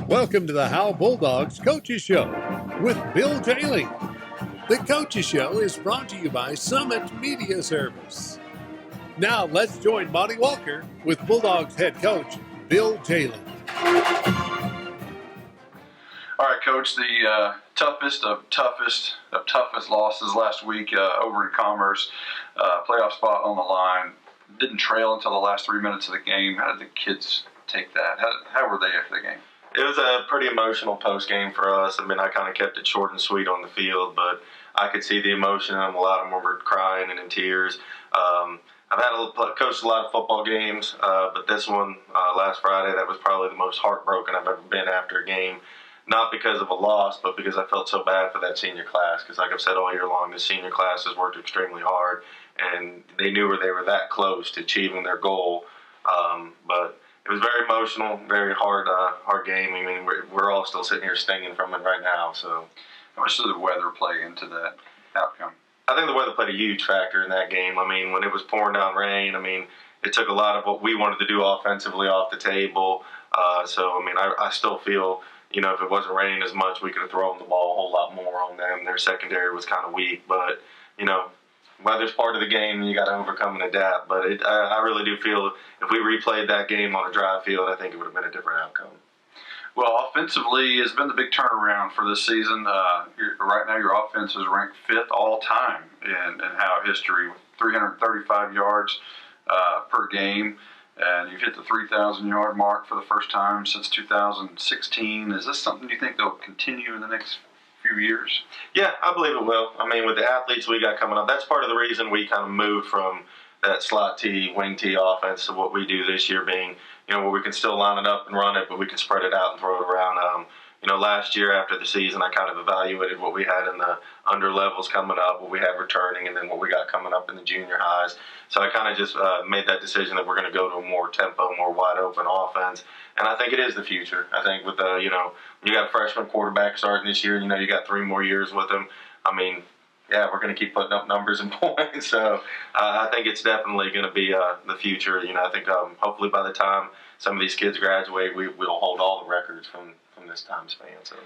Welcome to the Howe Bulldogs Coaches Show with Bill Jehling. The Coaches Show is brought to you by Summit Media Service. Now let's join Monty Walker with Bulldogs head coach Bill Jehling. All right, Coach. The toughest losses last week over in Commerce, playoff spot on the line. Didn't trail until the last 3 minutes of the game. How did the kids take that? How were they after the game? It was a pretty emotional post-game for us. I mean, I kind of kept it short and sweet on the field, but I could see the emotion in them. A lot of them were crying and in tears. I've coached a lot of football games, but this one last Friday, that was probably the most heartbroken I've ever been after a game. Not because of a loss, but because I felt so bad for that senior class. Because like I've said all year long, the senior class has worked extremely hard, and they knew they were that close to achieving their goal. But it was very emotional, very hard game. I mean, we're all still sitting here stinging from it right now. So, how much did the weather play into that outcome? I think the weather played a huge factor in that game. I mean, when it was pouring down rain, I mean, it took a lot of what we wanted to do offensively off the table. So, I mean, I still feel, you know, if it wasn't raining as much, we could have thrown the ball a whole lot more on them. Their secondary was kind of weak, but, you know, weather's part of the game, and you got to overcome and adapt. But I really do feel if we replayed that game on a dry field, I think it would have been a different outcome. Well, offensively has been the big turnaround for this season. Right now, your offense is ranked 5th all time in Howe history, with 335 yards per game. And you've hit the 3,000-yard mark for the first time since 2016. Is this something you think they'll continue in the next few years? Yeah, I believe it will. I mean, with the athletes we got coming up, that's part of the reason we kind of moved from that slot T, wing T offense to what we do this year, being, you know, where we can still line it up and run it, but we can spread it out and throw it around. You know, last year after the season, I kind of evaluated what we had in the under levels coming up, what we had returning, and then what we got coming up in the junior highs. So I kind of just made that decision that we're going to go to a more tempo, more wide open offense. And I think it is the future. I think with you know, you got a freshman quarterback starting this year, you know, you got 3 more years with him. I mean, yeah, we're going to keep putting up numbers and points. So I think it's definitely going to be the future. You know, I think hopefully by the time some of these kids graduate, we'll hold all the records from this time span. So,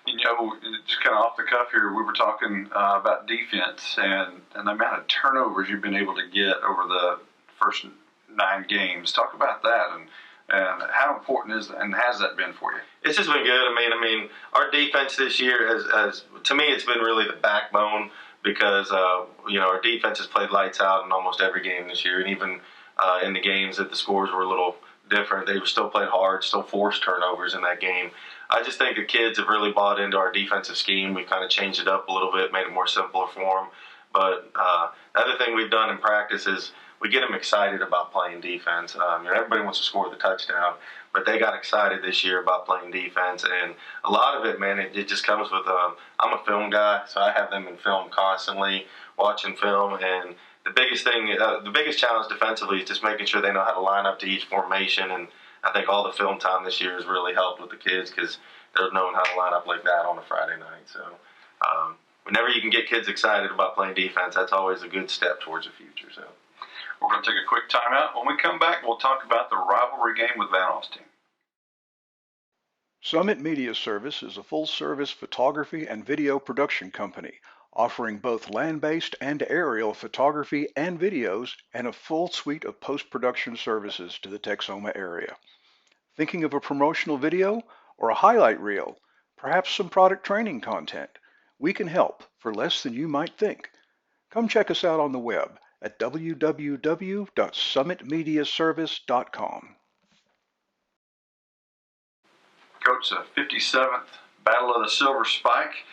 you know, just kind of off the cuff here, we were talking about defense and the amount of turnovers you've been able to get over the first 9 games. Talk about that and how important is that, and has that been for you? It's just been good. I mean, our defense this year has to me, it's been really the backbone because you know, our defense has played lights out in almost every game this year, and even in the games that the scores were a little different, they still played hard, still forced turnovers in that game. I just think the kids have really bought into our defensive scheme. We've kind of changed it up a little bit, made it more simpler for them. But the other thing we've done in practice is we get them excited about playing defense. You know, everybody wants to score the touchdown, but they got excited this year about playing defense. And a lot of it, man, it just comes with I'm a film guy, so I have them in film constantly, watching film. And the biggest thing, the biggest challenge defensively is just making sure they know how to line up to each formation. And I think all the film time this year has really helped with the kids because they're knowing how to line up like that on a Friday night. So whenever you can get kids excited about playing defense, that's always a good step towards the future. So we're going to take a quick timeout. When we come back, we'll talk about the rivalry game with Van Alstyne. Summit Media Service is a full-service photography and video production company offering both land-based and aerial photography and videos and a full suite of post-production services to the Texoma area. Thinking of a promotional video or a highlight reel, perhaps some product training content? We can help for less than you might think. Come check us out on the web at www.summitmediaservice.com. Coach, the 57th Battle of the Silver Spike.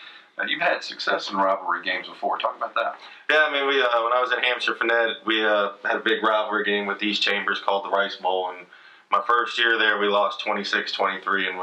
You've had success in rivalry games before. Talk about that. Yeah, I mean, we when I was at Hampshire Finette, we had a big rivalry game with East Chambers called the Rice Bowl. And my first year there, we lost 26-23, and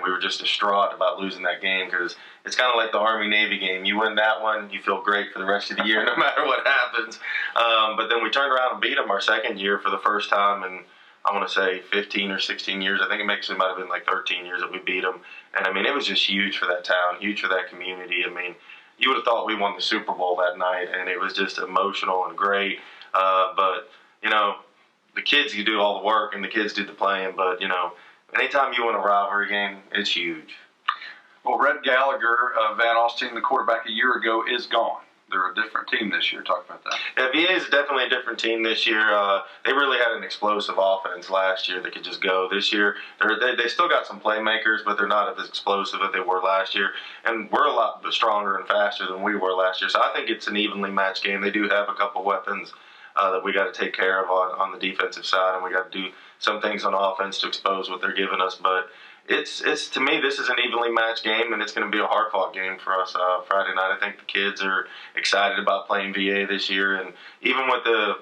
we were just distraught about losing that game because it's kind of like the Army-Navy game. You win that one, you feel great for the rest of the year no matter what happens. But then we turned around and beat them our second year for the first time in, I want to say, 15 or 16 years. I think it actually might have been like 13 years that we beat them. And, I mean, it was just huge for that town, huge for that community. I mean, you would have thought we won the Super Bowl that night, and it was just emotional and great. But, you know, the kids, you do all the work, and the kids do the playing. But, you know, anytime you win a rivalry game, it's huge. Well, Red Gallagher, Van Alstyne, the quarterback a year ago, is gone. They're a different team this year. Talk about that. Yeah, VA is definitely a different team this year. They really had an explosive offense last year that could just go. This year, they still got some playmakers, but they're not as explosive as they were last year. And we're a lot stronger and faster than we were last year. So I think it's an evenly matched game. They do have a couple weapons that we got to take care of on the defensive side, and we got to do some things on offense to expose what they're giving us. But it's to me, this is an evenly matched game, and it's going to be a hard-fought game for us Friday night. I think the kids are excited about playing VA this year, and even with the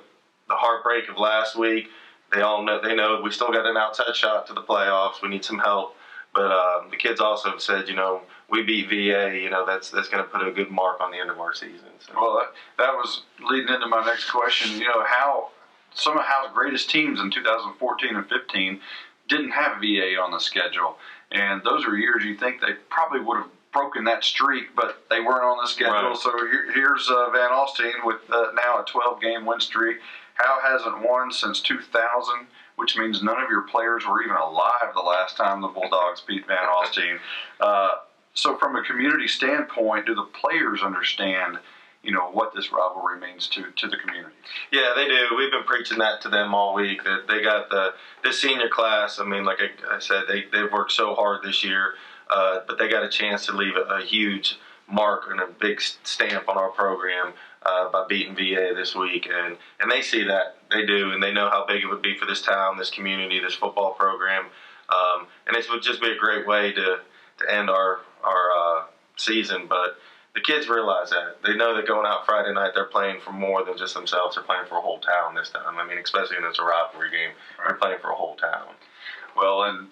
heartbreak of last week, they know we still got an outside shot to the playoffs. We need some help, but the kids also have said, we beat VA. That's going to put a good mark on the end of our season. So. Well, that was leading into my next question. How some of Howe's greatest teams in 2014 and 15 didn't have VA on the schedule, and those are years you think they probably would have broken that streak, but they weren't on the schedule. Right. So here's Van Alstyne with now a 12-game win streak. Howe hasn't won since 2000, which means none of your players were even alive the last time the Bulldogs beat Van Alstyne. So from a community standpoint, do the players understand what this rivalry means to the community? Yeah, they do. We've been preaching that to them all week, that they got this senior class. I mean, like I said, they've worked so hard this year, but they got a chance to leave a huge mark and a big stamp on our program by beating VA this week. And they see that. They do, and they know how big it would be for this town, this community, this football program. And it would just be a great way to end our season. But the kids realize that. They know that going out Friday night, they're playing for more than just themselves. They're playing for a whole town this time. I mean, especially when it's a rivalry game, they're playing for a whole town. Well, and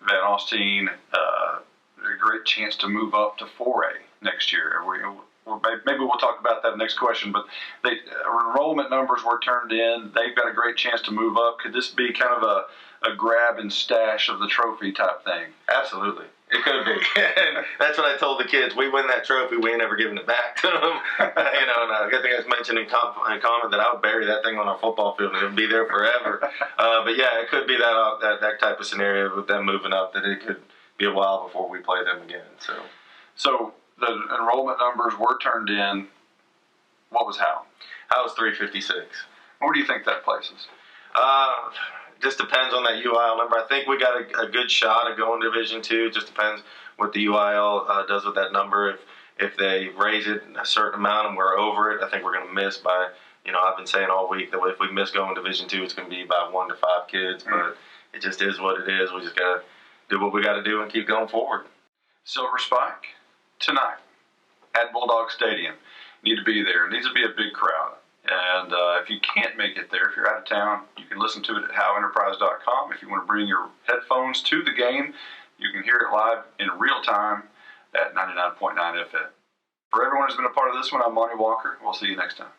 Van Alstyne, a great chance to move up to 4A next year. Maybe we'll talk about that next question, but enrollment numbers were turned in. They've got a great chance to move up. Could this be kind of a grab and stash of the trophy type thing? Absolutely. It could be. And that's what I told the kids. We win that trophy, we ain't ever giving it back to them. And I think I mentioned in comment that I would bury that thing on our football field and it would be there forever. But yeah, it could be that type of scenario with them moving up, that it could be a while before we play them again. So the enrollment numbers were turned in. What was Howe? Howe was 356. Where do you think that places? Just depends on that UIL number. I think we got a good shot at going to Division II. Just depends what the UIL does with that number. If they raise it a certain amount and we're over it, I think we're going to miss by, I've been saying all week that if we miss going to Division II, it's going to be about 1 to 5 kids. But it just is what it is. We just got to do what we got to do and keep going forward. Silver Spike tonight at Bulldog Stadium. Need to be there. It needs to be a big crowd. And if you can't make it there, if you're out of town, you can listen to it at howeenterprise.com. If you want to bring your headphones to the game, you can hear it live in real time at 99.9 FM. For everyone who's been a part of this one, I'm Monty Walker. We'll see you next time.